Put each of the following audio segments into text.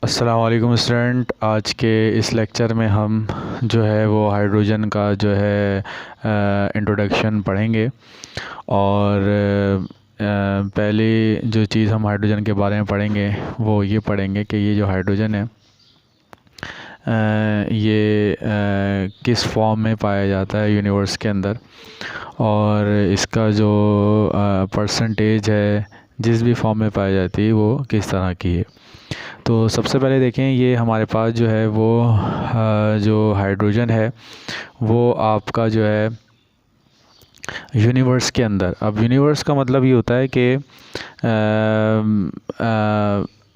अस्सलाम वालेकुम स्टूडेंट। आज के इस लेक्चर में हम जो है वो हाइड्रोजन का जो है इंट्रोडक्शन पढ़ेंगे। और पहली जो चीज़ हम हाइड्रोजन के बारे में पढ़ेंगे वो ये पढ़ेंगे कि ये जो हाइड्रोजन है ये किस फॉर्म में पाया जाता है यूनिवर्स के अंदर, और इसका जो परसेंटेज है जिस भी फॉर्म में पाई जाती है वो किस तरह की है। तो सबसे पहले देखें, ये हमारे पास जो है वो जो हाइड्रोजन है वो आपका जो है यूनिवर्स के अंदर। अब यूनिवर्स का मतलब ये होता है कि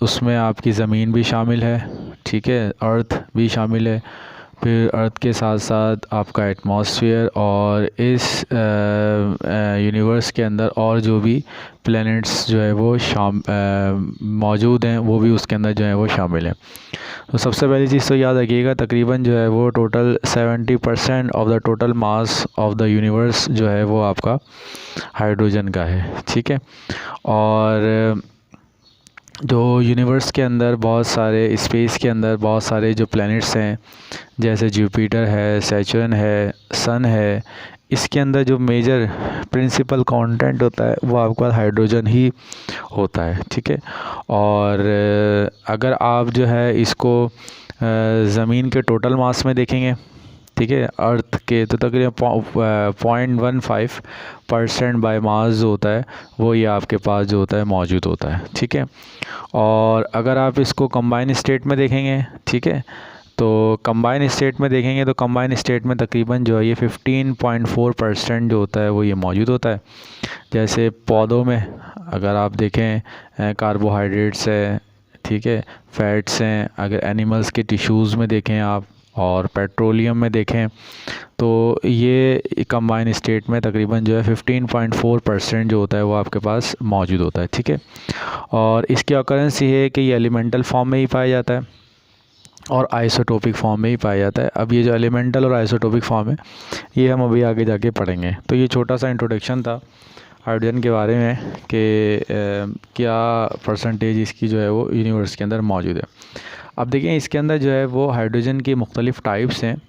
उसमें आपकी ज़मीन भी शामिल है, ठीक है, अर्थ भी शामिल है, फिर अर्थ के साथ साथ आपका एटमॉस्फेयर, और इस यूनिवर्स के अंदर और जो भी प्लैनेट्स जो है वो मौजूद हैं वो भी उसके अंदर जो है वो शामिल हैं। तो सबसे पहली चीज़ तो याद रखिएगा, तकरीबन जो है वो total 70% of the total mass of the universe जो है वो आपका हाइड्रोजन का है, ठीक है। और जो यूनिवर्स के अंदर बहुत सारे स्पेस के अंदर बहुत सारे जो प्लैनेट्स हैं, जैसे जुपिटर है, सैटर्न है, सन है, इसके अंदर जो मेजर प्रिंसिपल कंटेंट होता है वो आपका हाइड्रोजन ही होता है, ठीक है। और अगर आप जो है इसको ज़मीन के टोटल मास में देखेंगे, ठीक है, अर्थ के, तो तकरीबन 0.15% बाय मास जो होता है वो ये आपके पास जो होता है मौजूद होता है, ठीक है। और अगर आप इसको कंबाइन स्टेट में देखेंगे, ठीक है, तो कंबाइन स्टेट में देखेंगे तो कंबाइन स्टेट में तकरीबन जो है ये 15.4% जो होता है वो ये मौजूद होता है। जैसे पौधों में अगर आप देखें कार्बोहाइड्रेट्स है, ठीक है, फैट्स हैं, अगर एनिमल्स के टिश्यूज़ में देखें आप, और पेट्रोलियम में देखें, तो ये कंबाइन स्टेट में तकरीबन जो है 15.4% जो होता है वो आपके पास मौजूद होता है, ठीक है। और इसकी ऑकरेंस ये है कि ये एलिमेंटल फॉर्म में ही पाया जाता है और आइसोटोपिक फॉर्म में ही पाया जाता है। अब ये जो एलिमेंटल और आइसोटोपिक फॉर्म है ये हम अभी आगे जाके पढ़ेंगे। तो ये छोटा सा इंट्रोडक्शन था हाइड्रोजन के बारे में कि क्या परसेंटेज इसकी जो है वो यूनिवर्स के अंदर मौजूद है। अब देखिए, इसके अंदर जो है वो हाइड्रोजन की मुख्तलिफ़ टाइप्स हैं,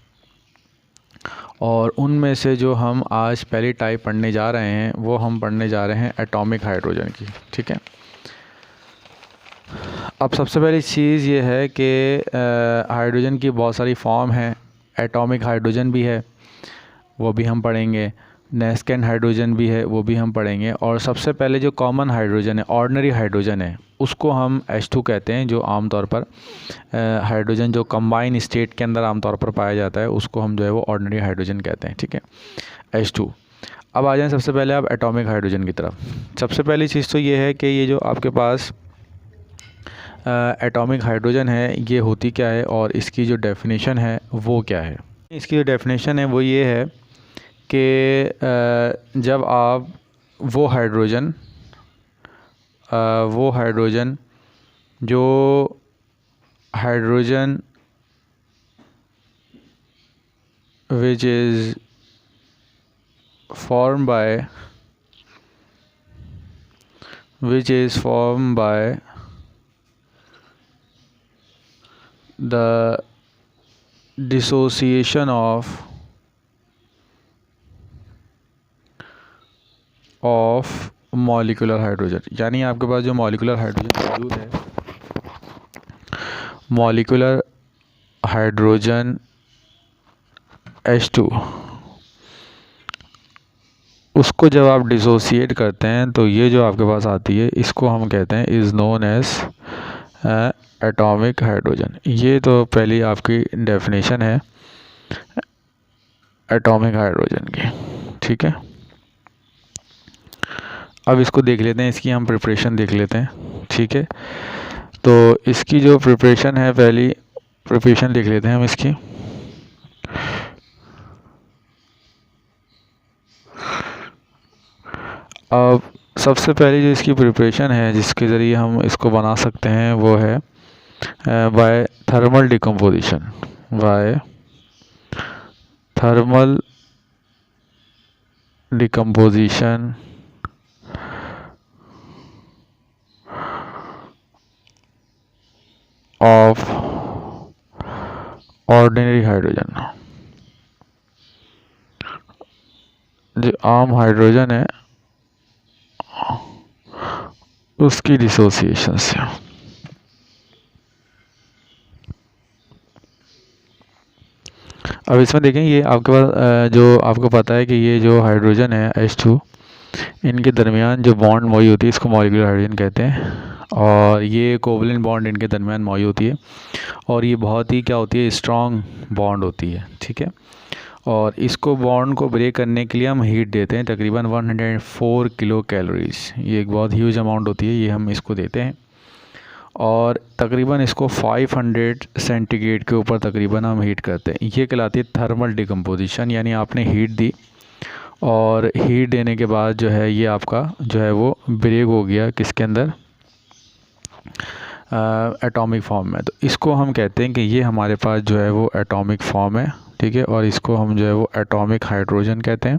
और उनमें से जो हम आज पहली टाइप पढ़ने जा रहे हैं वो हम पढ़ने जा रहे हैं एटॉमिक हाइड्रोजन की, ठीक है। अब सबसे पहली चीज़ ये है कि हाइड्रोजन की बहुत सारी फॉर्म हैं। एटॉमिक हाइड्रोजन भी है, वो भी हम पढ़ेंगे। नेस्केंट हाइड्रोजन भी है, वो भी हम पढ़ेंगे। और सबसे पहले जो कॉमन हाइड्रोजन है, ऑर्डिनरी हाइड्रोजन है, उसको हम H2 कहते हैं। जो आमतौर पर हाइड्रोजन जो कंबाइन स्टेट के अंदर आमतौर पर पाया जाता है उसको हम जो है वो ऑर्डिनरी हाइड्रोजन कहते हैं, ठीक है, H2। अब आ जाएं सबसे पहले आप एटॉमिक हाइड्रोजन की तरफ। सबसे पहली चीज़ तो ये है कि ये जो आपके पास एटॉमिक हाइड्रोजन है ये होती क्या है और इसकी जो डेफिनेशन है वो क्या है। इसकी जो डेफिनेशन है वो ये है कि जब आप वो हाइड्रोजन जो hydrogen which is formed by the dissociation of molecular hydrogen, यानी आपके पास जो मॉलिकुलर हाइड्रोजन मौजूद है, मॉलिकुलर हाइड्रोजन H2, उसको जब आप डिसोसिएट करते हैं तो ये जो आपके पास आती है इसको हम कहते हैं is known as atomic hydrogen. ये तो पहली आपकी डेफिनेशन है एटॉमिक हाइड्रोजन की, ठीक है। अब इसको देख लेते हैं, इसकी हम प्रिपरेशन देख लेते हैं, ठीक है। तो इसकी जो प्रिपरेशन है, पहली प्रिपरेशन लिख लेते हैं हम इसकी। अब सबसे पहली जो इसकी प्रिपरेशन है जिसके ज़रिए हम इसको बना सकते हैं वो है by thermal decomposition, by thermal decomposition of ordinary hydrogen, जो आम हाइड्रोजन है उसकी डिसोसिएशन से। अब इसमें देखें, ये आपके पास जो आपको पता है कि ये जो हाइड्रोजन है H2, इनके दरमियान जो बॉन्ड मौजूद होती है इसको मॉलिक्यूलर हाइड्रोजन कहते हैं, और ये कोवलेंट बॉन्ड इनके दरमियान मौजूद होती है, और ये बहुत ही क्या होती है, स्ट्रॉन्ग बॉन्ड होती है, ठीक है। और इसको बॉन्ड को ब्रेक करने के लिए हम हीट देते हैं, तकरीबन 104 किलो कैलोरीज, ये एक बहुत ह्यूज अमाउंट होती है, ये हम इसको देते हैं। और तकरीबन इसको 500 सेंटीग्रेड के ऊपर तकरीबन हम हीट करते हैं, ये कहलाती है थर्मल डिकम्पोजिशन। यानी आपने हीट दी और हीट देने के बाद जो है ये आपका जो है वो ब्रेक हो गया किसके अंदर, एटॉमिक फॉर्म में। तो इसको हम कहते हैं कि ये हमारे पास जो है वो एटॉमिक फॉर्म है, ठीक है, और इसको हम जो है वो एटॉमिक हाइड्रोजन कहते हैं।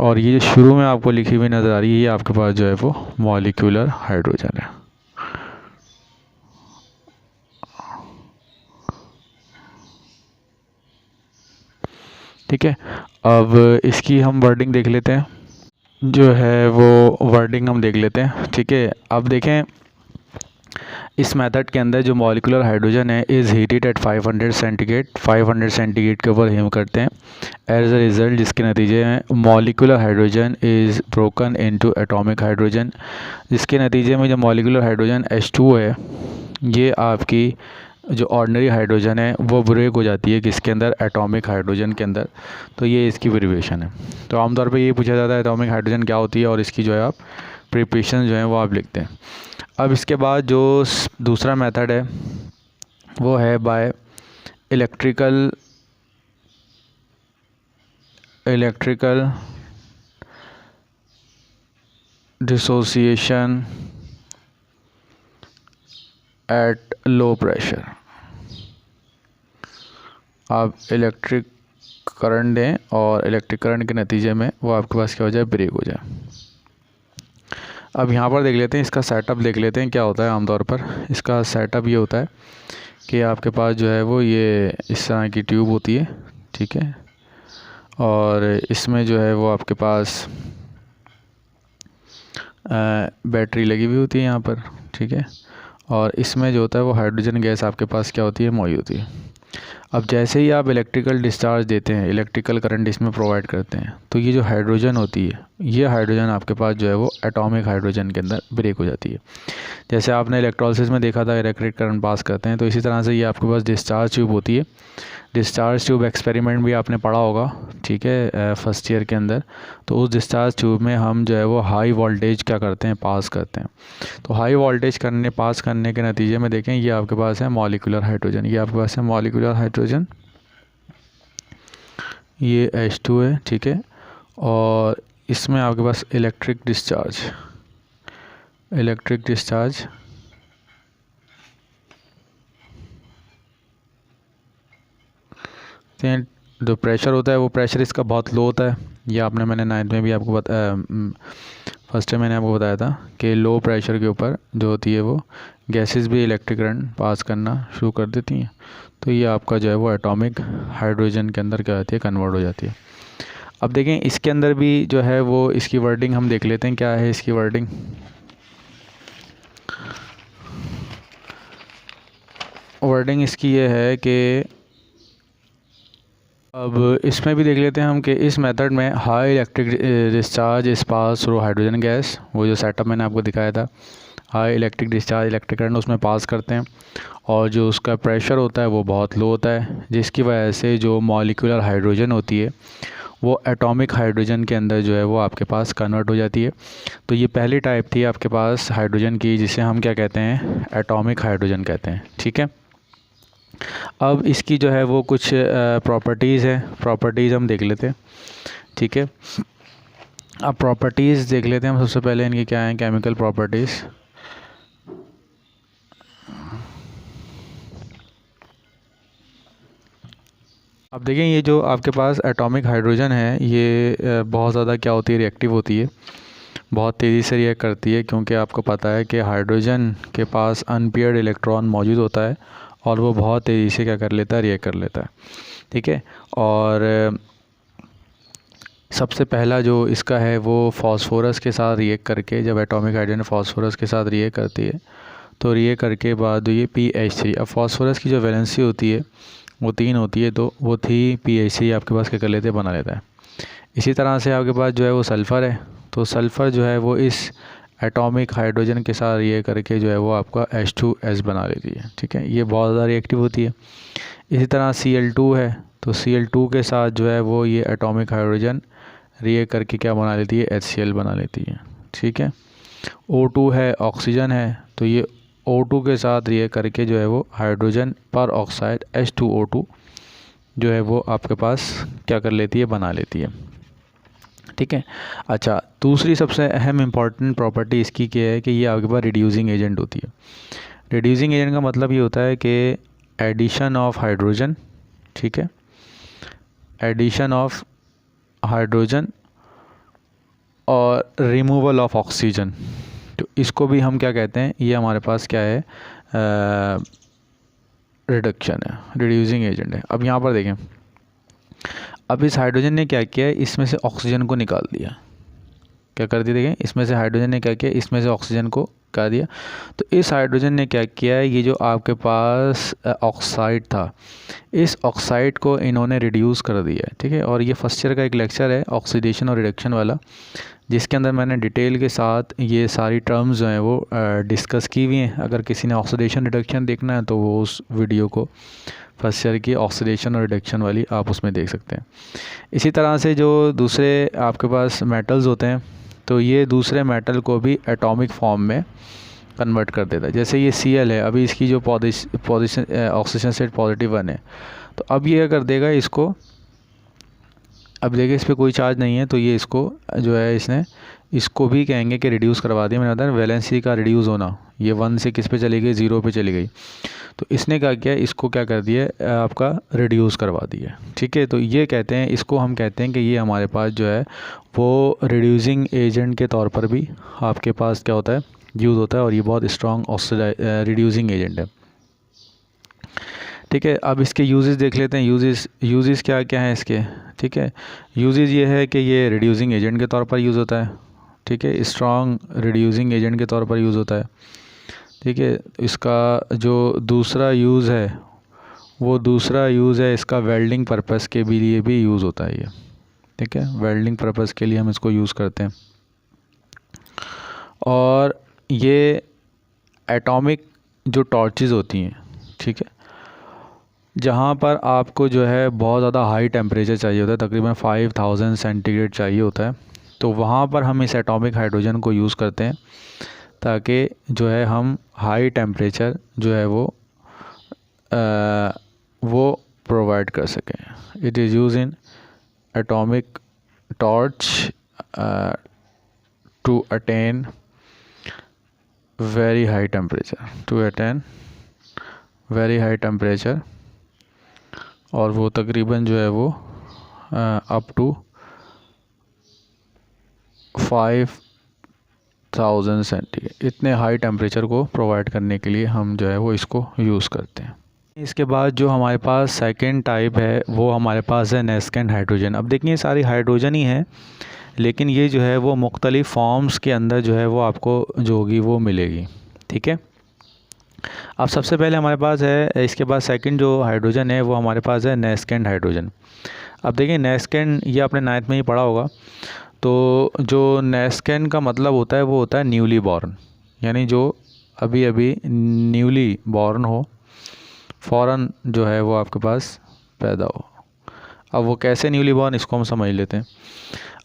और ये जो शुरू में आपको लिखी हुई नज़र आ रही है ये आपके पास जो है वो मॉलिक्यूलर हाइड्रोजन है, ठीक है। अब इसकी हम वर्डिंग देख लेते हैं, जो है वो वर्डिंग हम देख लेते हैं, ठीक है। अब देखें, इस मेथड के अंदर जो मॉलिक्यूलर हाइड्रोजन है is heated at 500 centigrade, 500 centigrade के ऊपर हीट करते हैं। एज अ रिज़ल्ट जिसके नतीजे में molecular hydrogen is broken into atomic hydrogen, जिसके नतीजे में जो मॉलिक्यूलर हाइड्रोजन H2 है ये आपकी जो ऑर्डिनरी हाइड्रोजन है वो ब्रेक हो जाती है किसके अंदर, एटॉमिक हाइड्रोजन के अंदर। तो ये इसकी वेरिएशन है। तो आमतौर पे ये पूछा जाता है एटॉमिक हाइड्रोजन क्या होती है, और इसकी जो है आप प्रिपरेशन जो है वो आप लिखते हैं। अब इसके बाद जो दूसरा मेथड है वो है by electrical dissociation at low pressure. आप इलेक्ट्रिक करंट दें और इलेक्ट्रिक करंट के नतीजे में वो आपके पास क्या हो जाए, ब्रेक हो जाए। अब यहाँ पर देख लेते हैं, इसका सेटअप देख लेते हैं क्या होता है। आमतौर पर इसका सेटअप ये होता है कि आपके पास जो है वो ये इस तरह की ट्यूब होती है, ठीक है, और इसमें जो है वो आपके पास बैटरी लगी हुई होती है यहाँ पर, ठीक है, और इसमें जो होता है वो हाइड्रोजन गैस आपके पास क्या होती है, मौजूद होती है। अब जैसे ही आप इलेक्ट्रिकल डिस्चार्ज देते हैं, इलेक्ट्रिकल करंट इसमें प्रोवाइड करते हैं, तो ये जो हाइड्रोजन होती है ये हाइड्रोजन आपके पास जो है वो एटॉमिक हाइड्रोजन के अंदर ब्रेक हो जाती है। जैसे आपने इलेक्ट्रोलिसिस में देखा था इलेक्ट्रिक करंट पास करते हैं, तो इसी तरह से ये आपके पास डिस्चार्ज ट्यूब होती है। डिस्चार्ज ट्यूब एक्सपेरिमेंट भी आपने पढ़ा होगा, ठीक है, फर्स्ट ईयर के अंदर। तो उस डिस्चार्ज ट्यूब में हम जो है वो हाई वोल्टेज क्या करते हैं, पास करते हैं। तो हाई वोल्टेज पास करने के नतीजे में देखें ये आपके पास है मॉलिक्यूलर हाइड्रोजन, ये आपके पास है मॉलिक्यूलर हाइड्रोजन, ये H2 है, ठीक है, और इसमें आपके पास इलेक्ट्रिक डिस्चार्ज जो प्रेशर होता है वो प्रेशर इसका बहुत लो होता है। ये मैंने 9th में भी आपको फर्स्ट टाइम मैंने आपको बताया था कि लो प्रेशर के ऊपर जो होती है वो गैसेस भी इलेक्ट्रिक करंट पास करना शुरू कर देती हैं। तो ये आपका जो है वो एटॉमिक हाइड्रोजन के अंदर क्या होती है, कन्वर्ट हो जाती है। अब देखें इसके अंदर भी जो है वो इसकी वर्डिंग हम देख लेते हैं क्या है इसकी वर्डिंग। वर्डिंग इसकी ये है कि अब इसमें भी देख लेते हैं हम कि इस मेथड में हाई इलेक्ट्रिक डिस्चार्ज इस पास थ्रू हाइड्रोजन गैस, वो जो सेटअप मैंने आपको दिखाया था, high electric discharge electric current उसमें पास करते हैं, और जो उसका प्रेशर होता है वो बहुत लो होता है, जिसकी वजह से जो मॉलिक्यूलर हाइड्रोजन होती है वो एटॉमिक हाइड्रोजन के अंदर जो है वो आपके पास कन्वर्ट हो जाती है। तो ये पहली टाइप थी आपके पास हाइड्रोजन की, जिसे हम क्या कहते हैं, एटॉमिक हाइड्रोजन कहते हैं, ठीक है। अब इसकी जो है वो कुछ प्रॉपर्टीज़ है, प्रॉपर्टीज़ हम देख लेते हैं, ठीक है। अब प्रॉपर्टीज़ देख लेते हैं हम। सबसे पहले इनकी क्या है, केमिकल प्रॉपर्टीज़। अब देखें ये जो आपके पास एटॉमिक हाइड्रोजन है ये बहुत ज़्यादा क्या होती है, रिएक्टिव होती है बहुत तेज़ी से रिएक्ट करती है, क्योंकि आपको पता है कि हाइड्रोजन के पास अनपेयर्ड इलेक्ट्रॉन मौजूद होता है और वो बहुत तेज़ी से क्या कर लेता है, रिएक्ट कर लेता है। ठीक है, और सबसे पहला जो इसका है वो फास्फोरस के साथ रिएक्ट करके, जब एटॉमिक हाइड्रोजन फास्फोरस के साथ रिएक्ट करती है तो रिएक्ट करके बाद ये PH3, अब फास्फोरस की जो वैलेंसी होती है वो 3 होती है, तो वो 3 PH3 आपके पास क्या कर लेते हैं, बना लेता है। इसी तरह से आपके पास जो है वो सल्फ़र है, तो सल्फ़र जो है वो इस एटॉमिक हाइड्रोजन के साथ रिएक्ट करके जो है वो आपका H2S बना लेती है। ठीक है, ये बहुत ज़्यादा रिएक्टिव होती है। इसी तरह Cl2 है, तो Cl2 के साथ जो है वो ये एटॉमिक हाइड्रोजन रिएक्ट करके क्या बना लेती है, HCl बना लेती है। ठीक है, O2 है, ऑक्सीजन है, तो ये O2 के साथ रिएक्ट करके जो है वो हाइड्रोजन पर ऑक्साइड H2O2 जो है वो आपके पास क्या कर लेती है, बना लेती है। ठीक है, अच्छा, दूसरी सबसे अहम इम्पॉर्टेंट प्रॉपर्टी इसकी क्या है कि ये आपके पास रिड्यूसिंग एजेंट होती है। रिड्यूसिंग एजेंट का मतलब ये होता है कि एडिशन ऑफ हाइड्रोजन, ठीक है, एडिशन ऑफ हाइड्रोजन और रिमूवल ऑफ ऑक्सीजन, तो इसको भी हम क्या कहते हैं, ये हमारे पास क्या है, रिडक्शन है, रिड्यूसिंग एजेंट है। अब यहाँ पर देखें, अब इस हाइड्रोजन ने क्या किया है, इसमें से ऑक्सीजन को निकाल दिया, क्या कर दिया, देखें, इसमें से हाइड्रोजन ने क्या किया, इसमें से ऑक्सीजन को कर दिया। तो इस हाइड्रोजन ने क्या किया है, ये जो आपके पास ऑक्साइड था, इस ऑक्साइड को इन्होंने रिड्यूस कर दिया है। ठीक है, और ये फर्स्ट ईयर का एक लेक्चर है ऑक्सीडेशन और रिडक्शन वाला, जिसके अंदर मैंने डिटेल के साथ ये सारी टर्म्स जो हैं वो डिस्कस की हुई हैं। अगर किसी ने ऑक्सीडेशन रिडक्शन देखना है तो वो उस वीडियो को फर्स्ट ईयर की ऑक्सीडेशन और रिडक्शन वाली आप उसमें देख सकते हैं। इसी तरह से जो दूसरे आपके पास मेटल्स होते हैं, तो ये दूसरे मेटल को भी एटॉमिक फॉर्म में कन्वर्ट कर देता है। जैसे ये Cl है, अभी इसकी जो पोजीशन ऑक्सीजन स्टेट +1 है, तो अब ये क्या कर देगा, इसको, अब देखिए इस पर कोई चार्ज नहीं है, तो ये इसको जो है इसने इसको भी कहेंगे कि रिड्यूस करवा दिया। मैंने बताया वैलेंसी का रिड्यूस होना, ये 1 से किस पे चली गई, 0 पे चली गई, तो इसने क्या किया, इसको क्या कर दिया, आपका रिड्यूस करवा दिया। ठीक है, तो ये कहते हैं, इसको हम कहते हैं कि ये हमारे पास जो है वो रिड्यूसिंग एजेंट के तौर पर भी आपके पास क्या होता है, यूज़ होता है, और ये बहुत स्ट्रॉन्ग रिड्यूसिंग एजेंट है। ठीक है, अब इसके यूजेस देख लेते हैं। यूजेस क्या क्या हैं इसके। ठीक है, यूजेस ये है कि ये रिड्यूसिंग एजेंट के तौर पर यूज़ होता है। ठीक है, स्ट्रॉन्ग रिड्यूसिंग एजेंट के तौर पर यूज़ होता है। ठीक है, इसका जो दूसरा यूज़ है, वो दूसरा यूज़ है इसका वेल्डिंग पर्पस के भी लिए भी यूज़ होता है ये। ठीक है, वेल्डिंग पर्पस के लिए हम इसको यूज़ करते हैं। और ये एटॉमिक जो टॉर्चेस होती हैं, ठीक है, जहाँ पर आपको जो है बहुत ज़्यादा हाई टेम्परेचर चाहिए होता है, तकरीबन 5000 सेंटीग्रेड चाहिए होता है, तो वहाँ पर हम इस एटॉमिक हाइड्रोजन को यूज़ करते हैं, ताकि जो है हम हाई टेम्परेचर जो है वो प्रोवाइड कर सकें। It is use in atomic torch to attain very high temperature, और वो तकरीबन जो है वो अप टू 5000 सेंटीग्रेड, इतने हाई टेम्परेचर को प्रोवाइड करने के लिए हम जो है वो इसको यूज़ करते हैं। इसके बाद जो हमारे पास सेकंड टाइप है वो हमारे पास है नेस्केंट हाइड्रोजन। अब देखिए सारी हाइड्रोजन ही है, लेकिन ये जो है वो मुख्तलिफ़ फॉर्म्स के अंदर जो है वो आपको जो होगी वो मिलेगी। ठीक है, अब सबसे पहले हमारे पास है, इसके बाद सेकंड जो हाइड्रोजन है वो हमारे पास है नेस्केंट हाइड्रोजन। अब देखिए नेस्केंट, ये आपने 9th में ही पढ़ा होगा, तो जो नेस्केंट का मतलब होता है वो होता है न्यूली बॉर्न, यानी जो अभी अभी न्यूली बॉर्न हो, फ़ौरन जो है वो आपके पास पैदा हो। अब वो कैसे न्यूली बॉर्न, इसको हम समझ लेते हैं।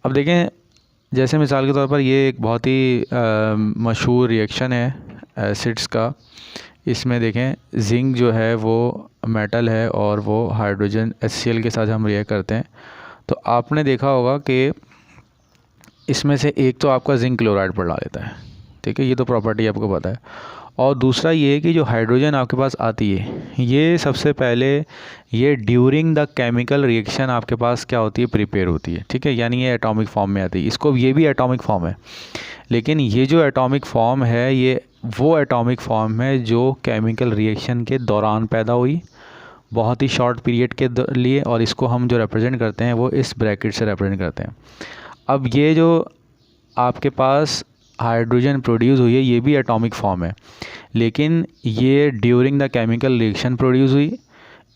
अब देखें, जैसे मिसाल के तौर पर ये एक बहुत ही मशहूर रिएक्शन है एसिड्स का। इसमें देखें जिंक जो है वो मेटल है और वो हाइड्रोजन HCl के साथ हम रिएक्ट करते हैं, तो आपने देखा होगा कि इसमें से एक तो आपका जिंक क्लोराइड बढ़ा देता है। ठीक है, ये तो प्रॉपर्टी आपको पता है, और दूसरा ये है कि जो हाइड्रोजन आपके पास आती है ये सबसे पहले ये ड्यूरिंग द केमिकल रिएक्शन आपके पास क्या होती है, प्रिपेयर होती है, ठीक है, यानी ये एटॉमिक फॉर्म में आती है। इसको ये भी एटॉमिक फॉर्म है, लेकिन ये जो एटॉमिक फॉर्म है ये वो एटॉमिक फॉर्म है जो केमिकल रिएक्शन के दौरान पैदा हुई, बहुत ही शॉर्ट पीरियड के लिए, और इसको हम जो रिप्रेजेंट करते हैं वो इस ब्रैकेट से रिप्रेजेंट करते हैं। अब ये जो आपके पास हाइड्रोजन प्रोड्यूस हुई है ये भी एटॉमिक फॉर्म है, लेकिन ये during the chemical reaction produce हुई,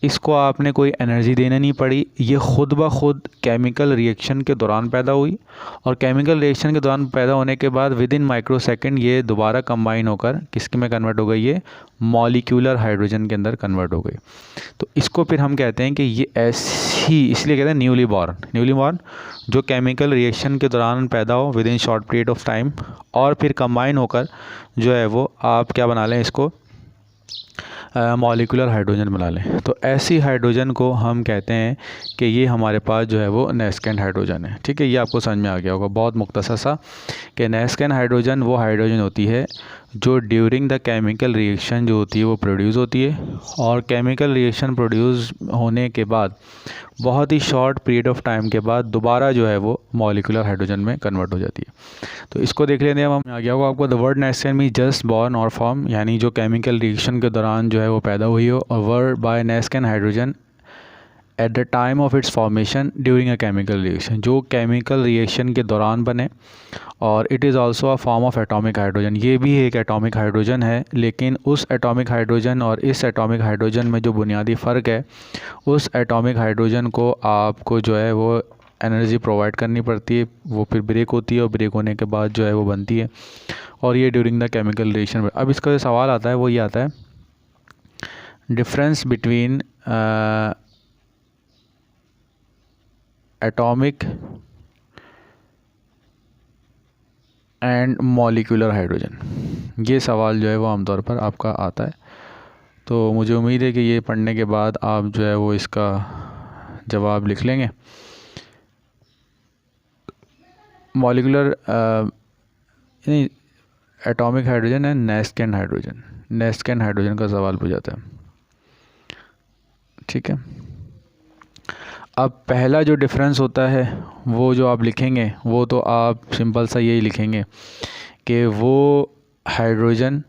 इसको आपने कोई एनर्जी देना नहीं पड़ी, ये ख़ुद ब खुद केमिकल रिएक्शन के दौरान पैदा हुई, और केमिकल रिएक्शन के दौरान पैदा होने के बाद विद इन माइक्रोसेकंड ये दोबारा कंबाइन होकर किसके में कन्वर्ट हो गई, ये मॉलिक्यूलर हाइड्रोजन के अंदर कन्वर्ट हो गई। तो इसको फिर हम कहते हैं कि ये ऐसी, इसलिए कहते हैं न्यूली बॉर्न जो केमिकल रिएक्शन के दौरान पैदा हो with in short period of time, और फिर कंबाइन होकर जो है वो आप क्या बना लें, इसको मॉलिक्यूलर हाइड्रोजन बना लें। तो ऐसी हाइड्रोजन को हम कहते हैं कि ये हमारे पास जो है वो नेस्केंट हाइड्रोजन है, ठीक है। ये आपको समझ में आ गया होगा बहुत मुख्तसर सा कि नेस्केंट हाइड्रोजन वो हाइड्रोजन होती है जो ड्यूरिंग द केमिकल रिएक्शन जो होती है वो प्रोड्यूस होती है, और केमिकल रिएक्शन प्रोड्यूस होने के बाद बहुत ही शॉर्ट पीरियड ऑफ टाइम के बाद दोबारा जो है वो मॉलिक्यूलर हाइड्रोजन में कन्वर्ट हो जाती है। तो इसको देख लेते हैं हम। आ गया होगा आपको, the word nascent mean just born और फॉर्म, यानी जो केमिकल रिएक्शन के दौरान जो है वो पैदा हुई हो, और word by nascent hydrogen at the time of its formation during a chemical reaction, जो केमिकल रिएक्शन के दौरान बने, और it is also a form of atomic hydrogen, ये भी एक एटॉमिक हाइड्रोजन है, लेकिन उस एटॉमिक हाइड्रोजन और इस एटॉमिक हाइड्रोजन में जो बुनियादी फ़र्क है, उस एटॉमिक हाइड्रोजन को आपको जो है वो एनर्जी प्रोवाइड करनी पड़ती है, वो फिर ब्रेक होती है, और ब्रेक होने के बाद जो है वो बनती है, और ये ड्यूरिंग द केमिकल रिएक्शन। अब इसका जो सवाल आता है वो ये आता है, difference between atomic and molecular hydrogen, ये सवाल जो है वो आमतौर पर आपका आता है। तो मुझे उम्मीद है कि ये पढ़ने के बाद आप जो है वो इसका जवाब लिख लेंगे। मॉलिक्यूलर नहीं, एटॉमिक हाइड्रोजन है नेस्केंट हाइड्रोजन, नेस्केंट हाइड्रोजन का सवाल पूछा है, ठीक है। अब पहला जो डिफरेंस होता है वो जो आप लिखेंगे वो तो आप सिंपल सा यही लिखेंगे कि वो हाइड्रोजन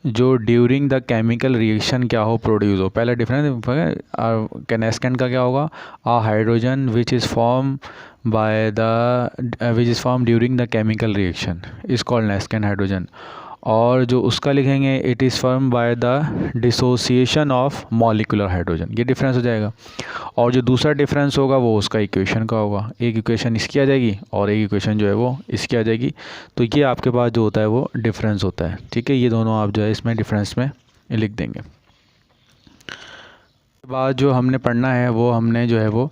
जो ड्यूरिंग द केमिकल रिएक्शन क्या हो, प्रोड्यूस हो। पहला डिफरेंस नेस्केंट का क्या होगा, a hydrogen which is form by the which is form during the chemical reaction is called nascent hydrogen, और जो उसका लिखेंगे it is form by the dissociation of molecular hydrogen, ये डिफरेंस हो जाएगा। और जो दूसरा डिफरेंस होगा वो उसका इक्वेशन का होगा, एक इक्वेशन इसकी आ जाएगी और एक इक्वेशन जो है वो इसकी आ जाएगी। तो ये आपके पास जो होता है वो डिफरेंस होता है, ठीक है। ये दोनों आप जो है इसमें डिफरेंस में लिख देंगे। बाद जो हमने पढ़ना है वो हमने जो है वो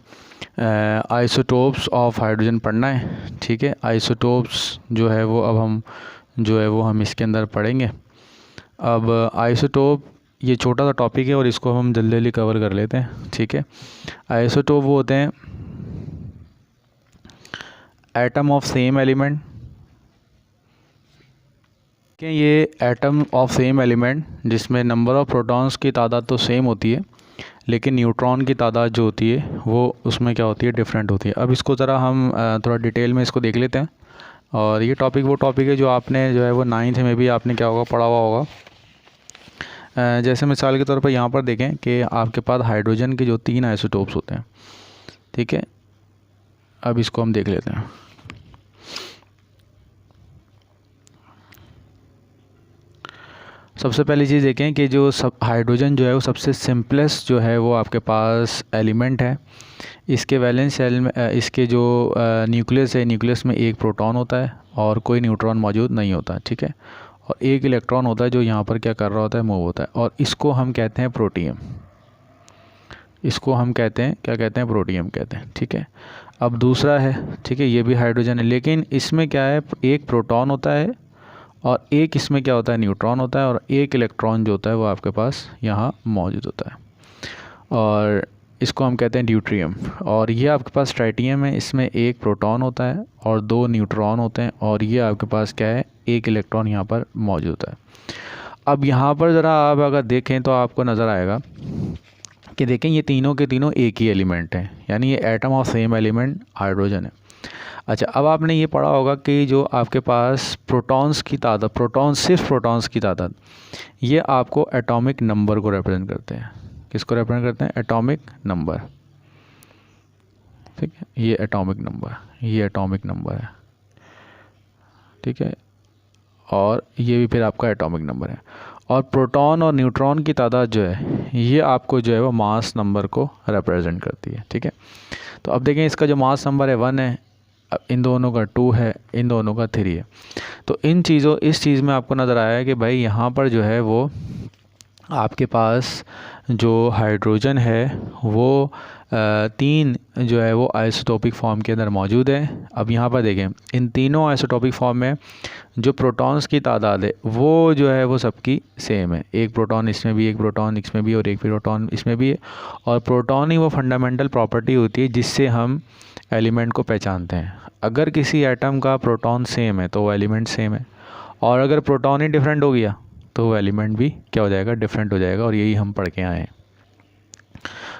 आइसोटोप्स ऑफ हाइड्रोजन पढ़ना है, ठीक है। आइसोटोप्स जो है वो अब हम जो है वो हम इसके अंदर पढ़ेंगे। अब आइसोटोप ये छोटा सा टॉपिक है और इसको हम जल्दी जल्दी कवर कर लेते हैं, ठीक है। आइसोटोप वो होते हैं एटम ऑफ सेम एलिमेंट, कि ये एटम ऑफ सेम एलिमेंट जिसमें नंबर ऑफ प्रोटॉन्स की तादाद तो सेम होती है, लेकिन न्यूट्रॉन की तादाद जो होती है वो उसमें क्या होती है, डिफरेंट होती है। अब इसको ज़रा हम थोड़ा डिटेल में इसको देख लेते हैं। और ये टॉपिक वो टॉपिक है जो आपने जो है वो 9th में भी आपने क्या होगा पढ़ा हुआ होगा। जैसे मिसाल के तौर पर यहाँ पर देखें कि आपके पास हाइड्रोजन के जो 3 आइसोटोप्स होते हैं, ठीक है। अब इसको हम देख लेते हैं। सबसे पहली चीज़ देखें कि जो सब हाइड्रोजन जो है वो सबसे सिंपलेस्ट जो है वो आपके पास एलिमेंट है। इसके वैलेंस शेल में इसके जो न्यूक्लियस है, न्यूक्लियस में एक प्रोटॉन होता है और कोई न्यूट्रॉन मौजूद नहीं होता, ठीक है। और एक इलेक्ट्रॉन होता है जो यहाँ पर क्या कर रहा होता है, मूव होता है, और इसको हम कहते हैं प्रोटियम। इसको हम कहते हैं क्या कहते हैं, प्रोटियम कहते हैं, ठीक है। अब दूसरा है, ठीक है, ये भी हाइड्रोजन है, लेकिन इसमें क्या है, एक प्रोटॉन होता है और एक इसमें क्या होता है, न्यूट्रॉन होता है, और एक इलेक्ट्रॉन जो होता है वो आपके पास यहाँ मौजूद होता है, और इसको हम कहते हैं ड्यूट्रियम। और ये आपके पास ट्राइटियम है, इसमें एक प्रोटॉन होता है और 2 न्यूट्रॉन होते हैं, और ये आपके पास क्या है, एक इलेक्ट्रॉन यहाँ पर मौजूद है। अब यहाँ पर ज़रा आप अगर देखें तो आपको नज़र आएगा कि देखें ये तीनों के तीनों एक ही एलिमेंट हैं, यानी ये atom of same element hydrogen है। अच्छा, अब आपने ये पढ़ा होगा कि जो आपके पास प्रोटॉन्स की तादाद, सिर्फ प्रोटॉन्स की तादाद, ये आपको एटॉमिक नंबर को रिप्रेजेंट करते हैं। किसको रिप्रेजेंट करते हैं? Atomic number. ठीक है, ये एटॉमिक नंबर है। ठीक है, और ये भी फिर आपका एटॉमिक नंबर है। और प्रोटॉन और न्यूट्रॉन की तादाद जो है ये आपको जो है वो मास नंबर को रिप्रेजेंट करती है। ठीक है, तो अब देखें इसका जो मास नंबर है 1 है, अब इन दोनों का 2 है, इन दोनों का 3 है। तो इस चीज़ में आपको नज़र आया है कि भाई यहाँ पर जो है वो आपके पास जो हाइड्रोजन है वो 3 जो है वो आइसोटोपिक फॉर्म के अंदर मौजूद है। अब यहाँ पर देखें इन तीनों आइसोटोपिक फॉर्म में जो प्रोटॉन्स की तादाद है वो जो है वो सबकी सेम है। एक प्रोटॉन इसमें भी, एक प्रोटॉन इसमें भी और एक प्रोटॉन इसमें भी है। और प्रोटॉन ही वो फंडामेंटल प्रॉपर्टी होती है जिससे हम एलिमेंट को पहचानते हैं। अगर किसी एटम का प्रोटॉन सेम है तो वो एलिमेंट सेम है, और अगर प्रोटॉन ही डिफरेंट हो गया तो वो एलिमेंट भी क्या हो जाएगा? डिफरेंट हो जाएगा। और यही हम पढ़ के आए हैं।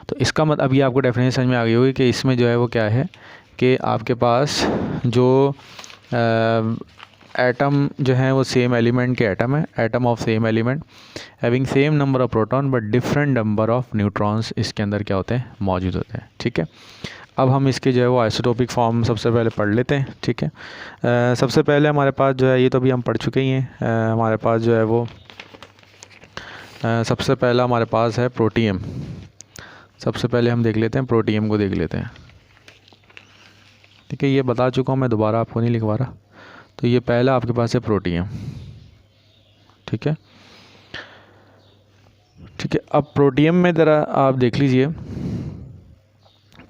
तो इसका मतलब अभी आपको डेफिनेशन समझ में आ गई होगी कि इसमें जो है वो क्या है कि आपके पास जो एटम जो है वो सेम एलिमेंट के एटम है, atom of same element having same number of proton but different number of neutrons इसके अंदर क्या होते हैं? मौजूद होते हैं। ठीक है, अब हम इसके जो है वो आइसोटोपिक फॉर्म सबसे पहले पढ़ लेते हैं। ठीक है, सबसे पहले हमारे पास जो है, ये तो अभी हम पढ़ चुके ही हैं, हमारे पास जो है वो सबसे पहला हमारे पास है प्रोटियम। सबसे पहले हम देख लेते हैं प्रोटियम को, देख लेते हैं। ठीक है, ये बता चुका हूँ मैं, दोबारा आपको नहीं लिखवा रहा। तो ये पहला आपके पास है प्रोटियम। ठीक है, ठीक है। अब प्रोटियम में ज़रा आप देख लीजिए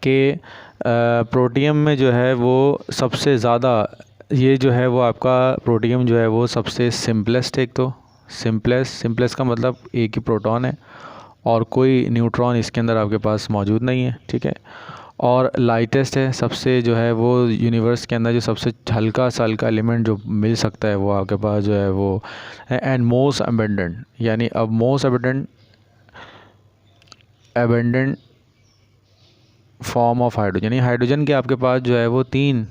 कि प्रोटियम में जो है वो सबसे ज़्यादा, ये जो है वो आपका प्रोटियम जो है वो सबसे सिंपलेस्ट है। एक तो सिंपलेस्ट का मतलब एक ही प्रोटॉन है और कोई न्यूट्रॉन इसके अंदर आपके पास मौजूद नहीं है। ठीक है, और लाइटेस्ट है, सबसे जो है वो यूनिवर्स के अंदर जो सबसे हल्का सा हल्का एलिमेंट जो मिल सकता है वो आपके पास जो है वो है। एंड मोस्ट अबेंडेंट, यानी अब most abundant form of hydrogen, यानी हाइड्रोजन के आपके पास जो है वो 3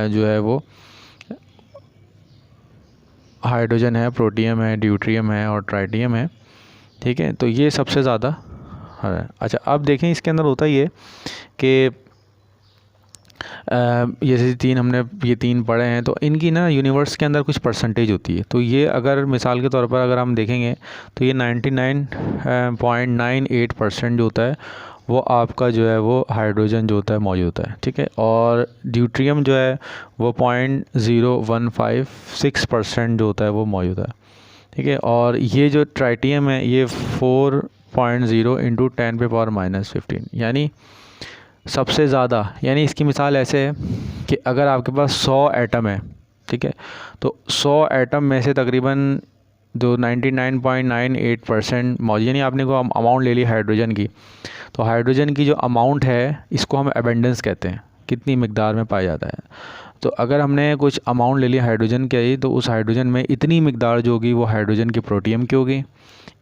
जो है वो हाइड्रोजन है, प्रोटियम है, ड्यूट्रियम है और ट्राइटियम है। ठीक है, तो ये सबसे ज़्यादा है। अच्छा, अब देखें इसके अंदर होता ये कि जैसे ये तीन पढ़े हैं तो इनकी ना यूनिवर्स के अंदर कुछ परसेंटेज होती है। तो ये अगर मिसाल के तौर पर अगर हम देखेंगे तो ये 99.98% जो होता है वो आपका जो है वो हाइड्रोजन जो होता है मौजूद होता है। ठीक है, और ड्यूट्रियम जो है वो 0.0156% जो होता है वो मौजूद है। ठीक है, और ये जो ट्राइटियम है ये 4.0 × 10⁻⁻15, यानी सबसे ज़्यादा। यानी इसकी मिसाल ऐसे है कि अगर आपके पास 100 एटम है, ठीक है, तो 100 एटम में से तकरीबन जो 99.98% मौजूद, यानी आपने को अमाउंट ले ली हाइड्रोजन की, तो हाइड्रोजन की जो अमाउंट है इसको हम एबेंडेंस कहते हैं, कितनी मिकदार में पाया जाता है। तो अगर हमने कुछ अमाउंट ले लिया हाइड्रोजन की, तो उस हाइड्रोजन में इतनी मिकदार जो होगी वो हाइड्रोजन की प्रोटियम की होगी,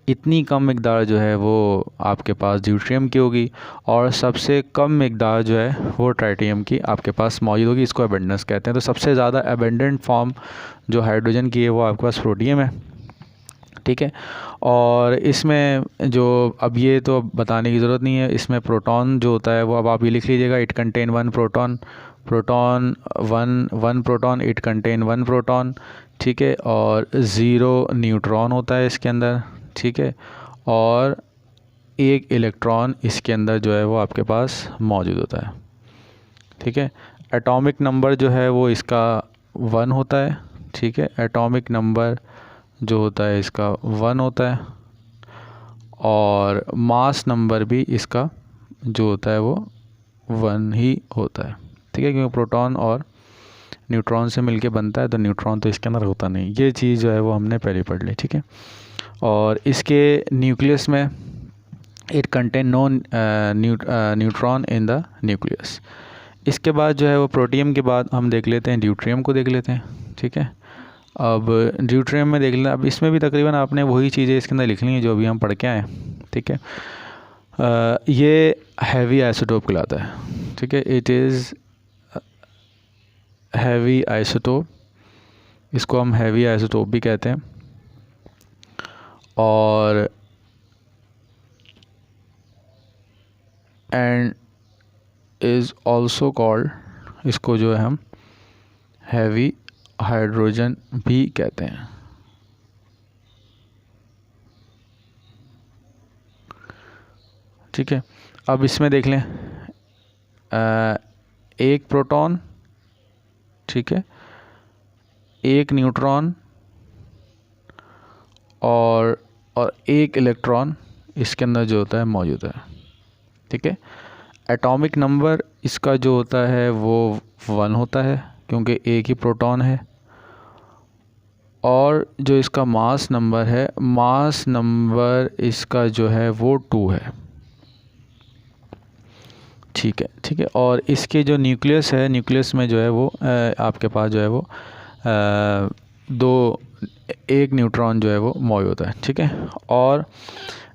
इतनी कम मिकदार जो है वो आपके पास ड्यूट्रियम की होगी, और सबसे कम मिकदार जो है वो ट्राइटियम की आपके पास मौजूद होगी। इसको एबेंडेंस कहते हैं। तो सबसे ज़्यादा एबेंडेंट फॉर्म जो हाइड्रोजन की है वो आपके पास प्रोटियम है। ठीक है, और इसमें जो अब ये तो बताने की ज़रूरत नहीं है, इसमें प्रोटॉन जो होता है वो अब आप ये लिख लीजिएगा, it contain 1 proton, one proton, it contain 1 proton. ठीक है, और 0 न्यूट्रॉन होता है इसके अंदर। ठीक है, और 1 इलेक्ट्रॉन इसके अंदर जो है वो आपके पास मौजूद होता है। ठीक है, एटॉमिक नंबर जो है वो इसका 1 होता है। ठीक है, एटॉमिक नंबर जो होता है इसका 1 होता है, और मास नंबर भी इसका जो होता है वो 1 ही होता है। ठीक है, क्योंकि प्रोटॉन और न्यूट्रॉन से मिलके बनता है, तो न्यूट्रॉन तो इसके अंदर होता नहीं। ये चीज़ जो है वो हमने पहले पढ़ ली। ठीक है, और इसके न्यूक्लियस में it contain no neutron in the nucleus. इसके बाद जो है वो प्रोटियम के बाद हम देख लेते हैं ड्यूट्रियम को देख लेते हैं। ठीक है, अब ड्यूटेरियम में देख लेना, अब इसमें भी तकरीबन आपने वही चीज़ें इसके अंदर लिख ली हैं जो अभी हम पढ़ के आए, ठीक है। ये हैवी आइसोटोप कहलाता है, ठीक है। इट इज़ हैवी आइसोटोप, इसको हम हैवी आइसोटोप भी कहते हैं। और एंड इज़ ऑल्सो कॉल्ड, इसको जो है हम हैवी हाइड्रोजन भी कहते हैं, ठीक है। अब इसमें देख लें, एक प्रोटॉन, ठीक है, एक न्यूट्रॉन और एक इलेक्ट्रॉन इसके अंदर जो होता है मौजूद है, ठीक है। एटॉमिक नंबर इसका जो होता है वो 1 होता है क्योंकि एक ही प्रोटॉन है। और जो इसका मास नंबर है, मास नंबर इसका जो है वो 2 है, ठीक है, ठीक है। और इसके जो न्यूक्लियस है, न्यूक्लियस में जो है वो आपके पास जो है वो एक न्यूट्रॉन जो है वो मौजूद है, ठीक है। और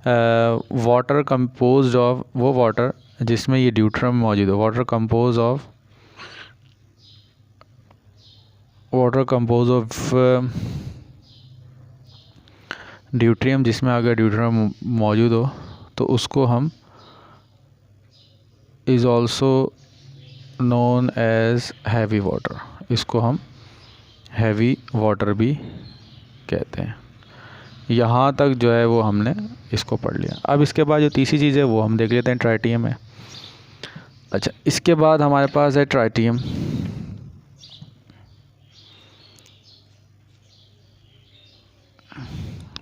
वाटर कंपोज्ड ऑफ, वो वाटर जिसमें ये ड्यूटेरियम मौजूद है, वाटर कंपोज ऑफ ड्यूटेरियम, जिसमें अगर ड्यूटेरियम मौजूद हो तो उसको हम is also known as heavy water, इसको हम हैवी वाटर भी कहते हैं। यहाँ तक जो है वो हमने इसको पढ़ लिया। अब इसके बाद जो तीसरी चीज़ है वो हम देख लेते हैं, ट्राइटियम है। अच्छा, इसके बाद हमारे पास है ट्राइटियम,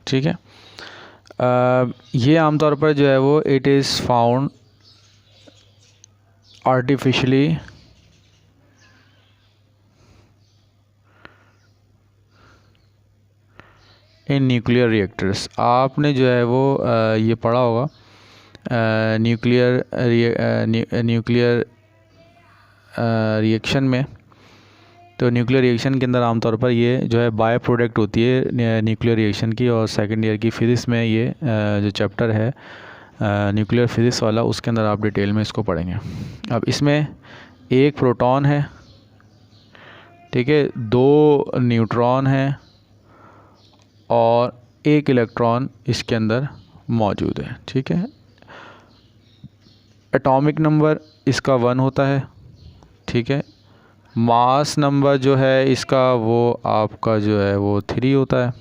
ठीक है। ये आमतौर पर जो है वो it is found artificially in nuclear reactors. आपने जो है वो ये पढ़ा होगा न्यूक्लियर रिएक्शन में। तो न्यूक्लियर रिएक्शन के अंदर आमतौर पर ये जो है बाय प्रोडक्ट होती है न्यूक्लियर रिएक्शन की। और सेकेंड ईयर की फिज़िक्स में ये जो चैप्टर है न्यूक्लियर फिज़िक्स वाला, उसके अंदर आप डिटेल में इसको पढ़ेंगे। अब इसमें एक प्रोटॉन है, ठीक है, 2 न्यूट्रॉन हैं और एक इलेक्ट्रॉन इसके अंदर मौजूद है, ठीक है। एटॉमिक नंबर इसका 1 होता है, ठीक है। मास नंबर जो है इसका वो आपका जो है वो 3 होता है,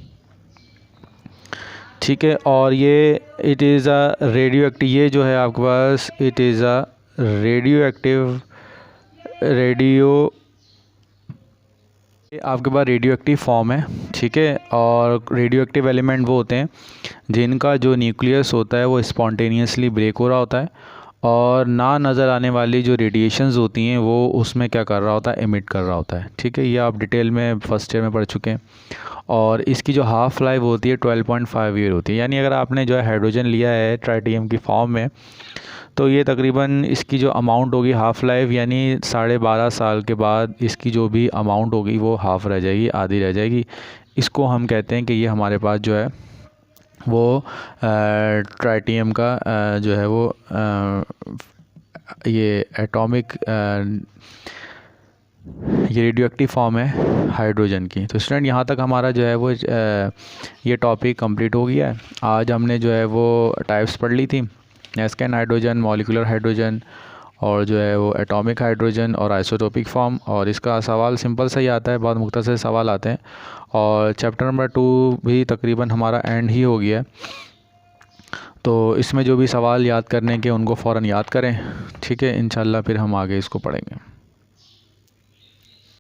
ठीक है। और ये it is a radioactive, ये जो है आपके पास it is a radioactive, आपके पास रेडियो एक्टिव फॉर्म है, ठीक है। और रेडियो एक्टिव एलिमेंट वो होते हैं जिनका जो न्यूक्लियस होता है वो स्पॉन्टेनियसली ब्रेक हो रहा होता है और ना नज़र आने वाली जो रेडिएशंस होती हैं वो उसमें क्या कर रहा होता है, एमिट कर रहा होता है, ठीक है। ये आप डिटेल में फर्स्ट ईयर में पढ़ चुके हैं। और इसकी जो हाफ़ लाइफ होती है 12.5 ईयर होती है। यानी अगर आपने जो है हाइड्रोजन लिया है ट्राइटियम की फॉर्म में, तो ये तकरीबन इसकी जो अमाउंट होगी हाफ़ लाइफ, यानी 12.5 साल के बाद इसकी जो भी अमाउंट होगी वो हाफ़ रह जाएगी, आधी रह जाएगी। इसको हम कहते हैं कि ये हमारे पास जो है वो ट्राइटियम का जो है वो ये एटॉमिक ये रेडियो एक्टिव फॉर्म है हाइड्रोजन की। तो स्टूडेंट यहाँ तक हमारा जो है वो ये टॉपिक कंप्लीट हो गया है। आज हमने जो है वो टाइप्स पढ़ ली थी, एस्केन हाइड्रोजन, मॉलिक्यूलर हाइड्रोजन और जो है वो एटॉमिक हाइड्रोजन और आइसोटोपिक फॉर्म। और इसका सवाल सिंपल सा ही आता है, बहुत मुख्तसर सवाल आते हैं। और चैप्टर नंबर 2 भी तकरीबन हमारा एंड ही हो गया है। तो इसमें जो भी सवाल याद करने के उनको फ़ौरन याद करें, ठीक है। इंशाल्लाह फिर हम आगे इसको पढ़ेंगे।